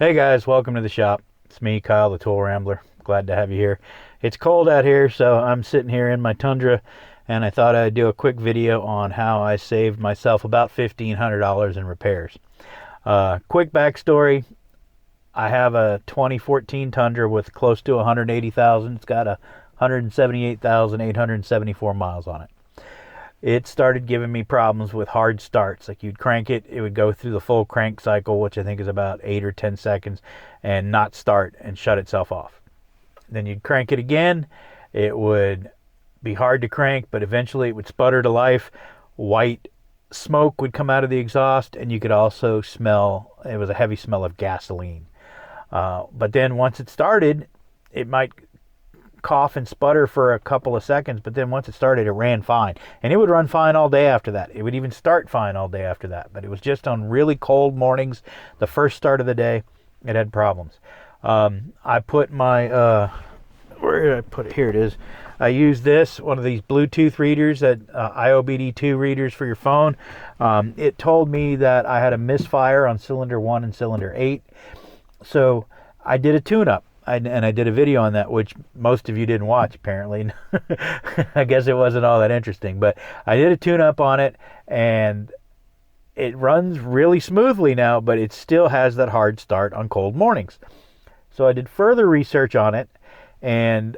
Hey guys, welcome to the shop. It's me, Kyle, the Tool Rambler. Glad to have you here. It's cold out here, so I'm sitting here in my Tundra, and I thought I'd do a quick video on how I saved myself about $1,500 in repairs. Quick backstory. I have a 2014 Tundra with close to 180,000. It's got 178,874 miles on it. It started giving me problems with hard starts. Like, you'd crank it, it would go through the full crank cycle, which I think is about 8 or 10 seconds, and not start and shut itself off. Then you'd crank it again, it would be hard to crank, but eventually it would sputter to life. White smoke would come out of the exhaust, and you could also smell, it was a heavy smell of gasoline. But then once it started, it might cough and sputter for a couple of seconds, but then once it started, it ran fine, and it would run fine all day after that. It would even start fine all day after that, but it was just on really cold mornings, the first start of the day, it had problems. I put my where did I put it? Here it is. I used one of these Bluetooth readers, that IOBD2 readers for your phone. It told me that I had a misfire on cylinder 1 and cylinder 8, so I did a tune-up. And I did a video on that, which most of you didn't watch, apparently. I guess it wasn't all that interesting, but I did a tune-up on it, and it runs really smoothly now, but it still has that hard start on cold mornings. So I did further research on it, and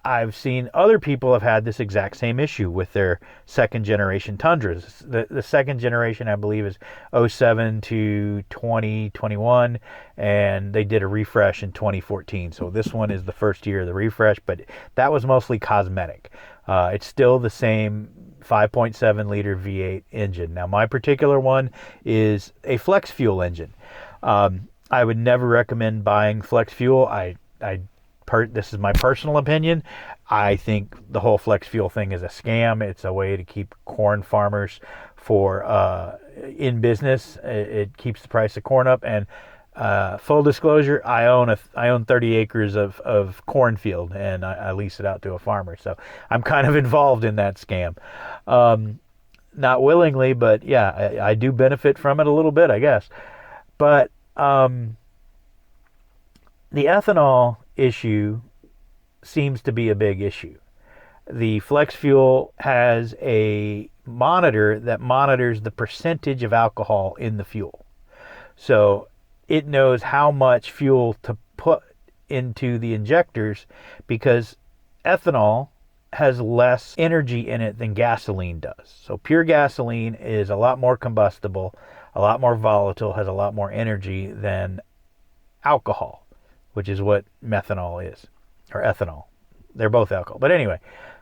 I've seen other people have had this exact same issue with their second generation Tundras. The second generation, I believe, is 07 to 2021, and they did a refresh in 2014. So this one is the first year of the refresh, but that was mostly cosmetic. It's still the same 5.7 liter V8 engine. Now, my particular one is a flex fuel engine. I would never recommend buying flex fuel. This is my personal opinion. I think the whole flex fuel thing is a scam. It's a way to keep corn farmers in business. It keeps the price of corn up. And full disclosure, I own 30 acres of cornfield, and I lease it out to a farmer. So I'm kind of involved in that scam. Not willingly, but yeah, I do benefit from it a little bit, I guess. But the ethanol issue seems to be a big issue. The flex fuel has a monitor that monitors the percentage of alcohol in the fuel. So it knows how much fuel to put into the injectors, because ethanol has less energy in it than gasoline does. So pure gasoline is a lot more combustible, a lot more volatile, has a lot more energy than alcohol, which is what methanol is, or ethanol. They're both alcohol. But anyway,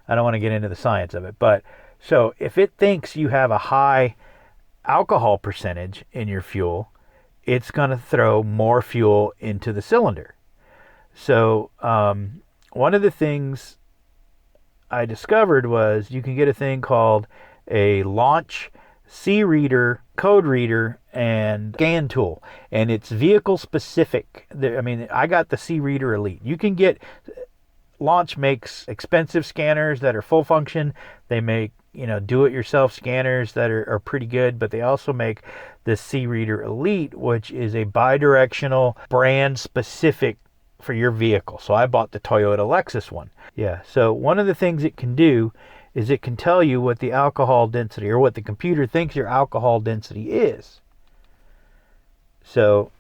I don't want to get into the science of it. But so if it thinks you have a high alcohol percentage in your fuel, it's going to throw more fuel into the cylinder. So one of the things I discovered was you can get a thing called a launch C-reader, code reader, and scan tool, and it's vehicle specific. I mean, I got the C-reader Elite. You can get, Launch makes expensive scanners that are full function. They make, do-it-yourself scanners that are pretty good, but they also make the C-reader Elite, which is a bidirectional, brand specific for your vehicle. So I bought the Toyota Lexus one. Yeah, so one of the things it can do is it can tell you what the alcohol density, or what the computer thinks your alcohol density is. So,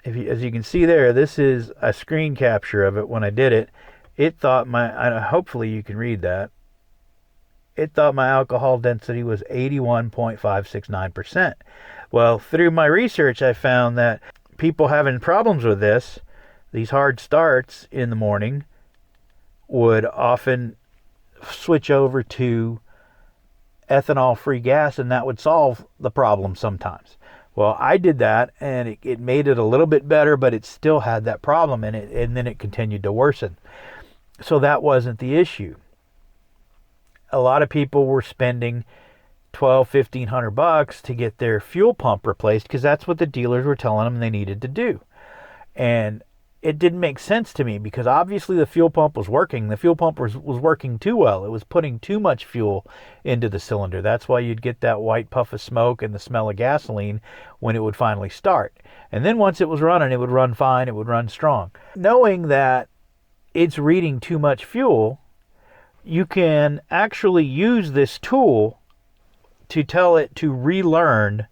as you can see there, this is a screen capture of it when I did it. It thought hopefully you can read that. It thought my alcohol density was 81.569%. Well, through my research, I found that people having problems with these hard starts in the morning, would often switch over to ethanol-free gas, and that would solve the problem sometimes. Well, I did that, and it made it a little bit better, but it still had that problem in it, and then it continued to worsen. So that wasn't the issue. A lot of people were spending $1,200-$1,500 to get their fuel pump replaced, because that's what the dealers were telling them they needed to do. And it didn't make sense to me, because obviously the fuel pump was working. The fuel pump was working too well. It was putting too much fuel into the cylinder. That's why you'd get that white puff of smoke and the smell of gasoline when it would finally start. And then once it was running, it would run fine. It would run strong. Knowing that it's reading too much fuel, you can actually use this tool to tell it to relearn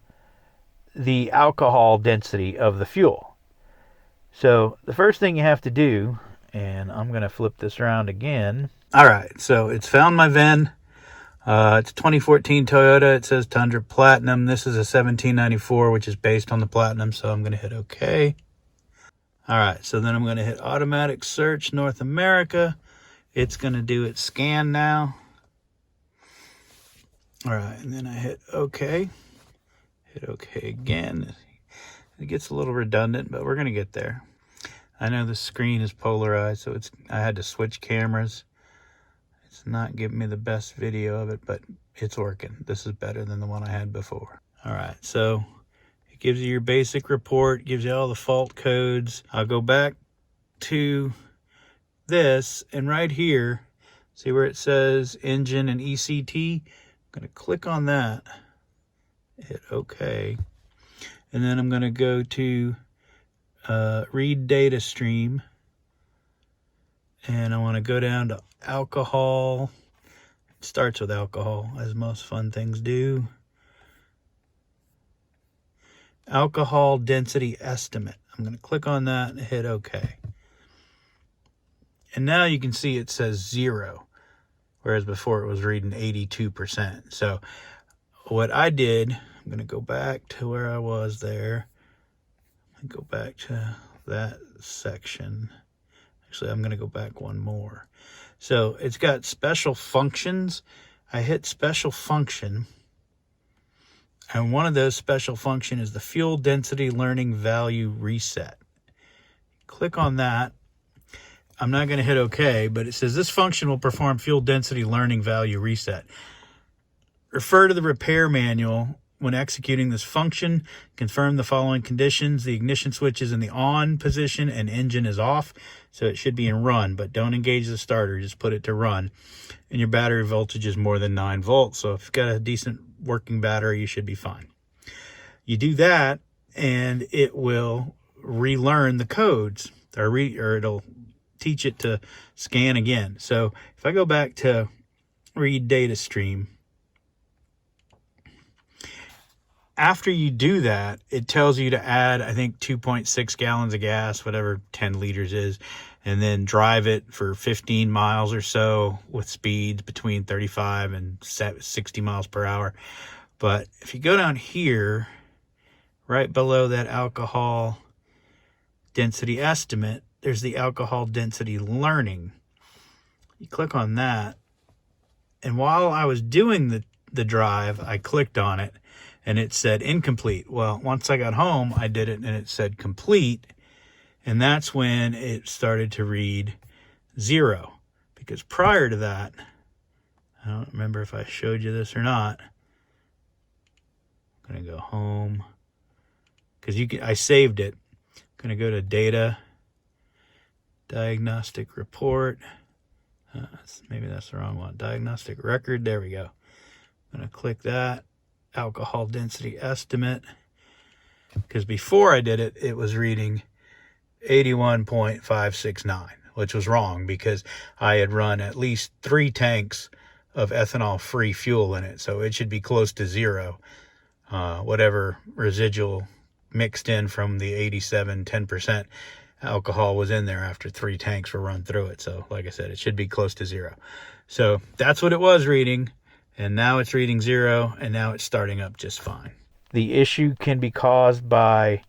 the alcohol density of the fuel. So the first thing you have to do, and I'm going to flip this around again. All right, so it's found my VIN. It's 2014 Toyota. It says Tundra Platinum. This is a 1794, which is based on the Platinum, so I'm going to hit OK. All right, so then I'm going to hit Automatic Search North America. It's going to do its scan now. All right, and then I hit OK. Hit OK again. It gets a little redundant, but we're going to get there. I know the screen is polarized, so I had to switch cameras. It's not giving me the best video of it, but it's working. This is better than the one I had before. All right, so it gives you your basic report, gives you all the fault codes. I'll go back to this, and right here, see where it says engine and ECT? I'm going to click on that, hit OK. And then I'm going to go to read data stream. And I want to go down to alcohol. It starts with alcohol, as most fun things do. Alcohol density estimate. I'm going to click on that and hit OK. And now you can see it says 0, whereas before it was reading 82%. So what I did, I'm going to go back to where I was there. And go back to that section. Actually, I'm going to go back one more. So it's got special functions. I hit special function. And one of those special function is the fuel density learning value reset. Click on that. I'm not going to hit OK, but it says this function will perform fuel density learning value reset. Refer to the repair manual when executing this function. Confirm the following conditions. The ignition switch is in the on position and engine is off, so it should be in run, but don't engage the starter, just put it to run. And your battery voltage is more than 9 volts, so if you've got a decent working battery, you should be fine. You do that, and it will relearn the codes, or it'll teach it to scan again. So if I go back to read data stream, after you do that, it tells you to add, I think, 2.6 gallons of gas, whatever 10 liters is, and then drive it for 15 miles or so with speeds between 35 and 60 miles per hour. But if you go down here, right below that alcohol density estimate, there's the alcohol density learning. You click on that, and while I was doing the drive, I clicked on it, and it said incomplete. Well, once I got home, I did it, and it said complete, and that's when it started to read 0. Because prior to that, I don't remember if I showed you this or not. I'm going to go home, because I saved it. I'm going to go to data, diagnostic report. Maybe that's the wrong one. Diagnostic record. There we go. I'm going to click that. Alcohol density estimate, because before I did it, it was reading 81.569, which was wrong because I had run at least 3 tanks of ethanol-free fuel in it, so it should be close to 0. Whatever residual mixed in from the 10% alcohol was in there after 3 tanks were run through it. So like I said, it should be close to 0. So that's what it was reading. And now it's reading 0, and now it's starting up just fine. The issue can be caused by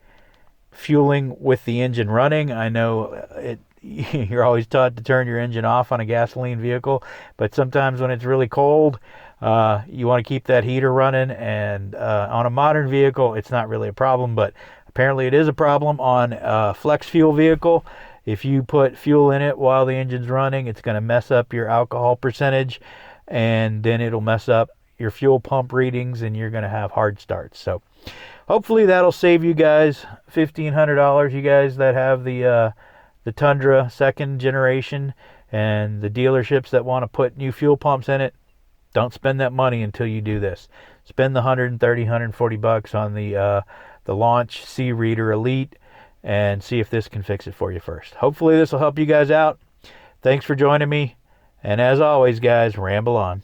fueling with the engine running. I know you're always taught to turn your engine off on a gasoline vehicle, but sometimes when it's really cold, you want to keep that heater running. And on a modern vehicle, it's not really a problem, but apparently it is a problem on a flex fuel vehicle. If you put fuel in it while the engine's running, it's going to mess up your alcohol percentage, and then it'll mess up your fuel pump readings, and you're going to have hard starts. So hopefully that'll save you guys $1,500, you guys that have the the Tundra 2nd generation, and the dealerships that want to put new fuel pumps in it, don't spend that money until you do this. Spend the $130, $140 on the Launch C-Reader Elite and see if this can fix it for you first. Hopefully this will help you guys out. Thanks for joining me. And as always, guys, ramble on.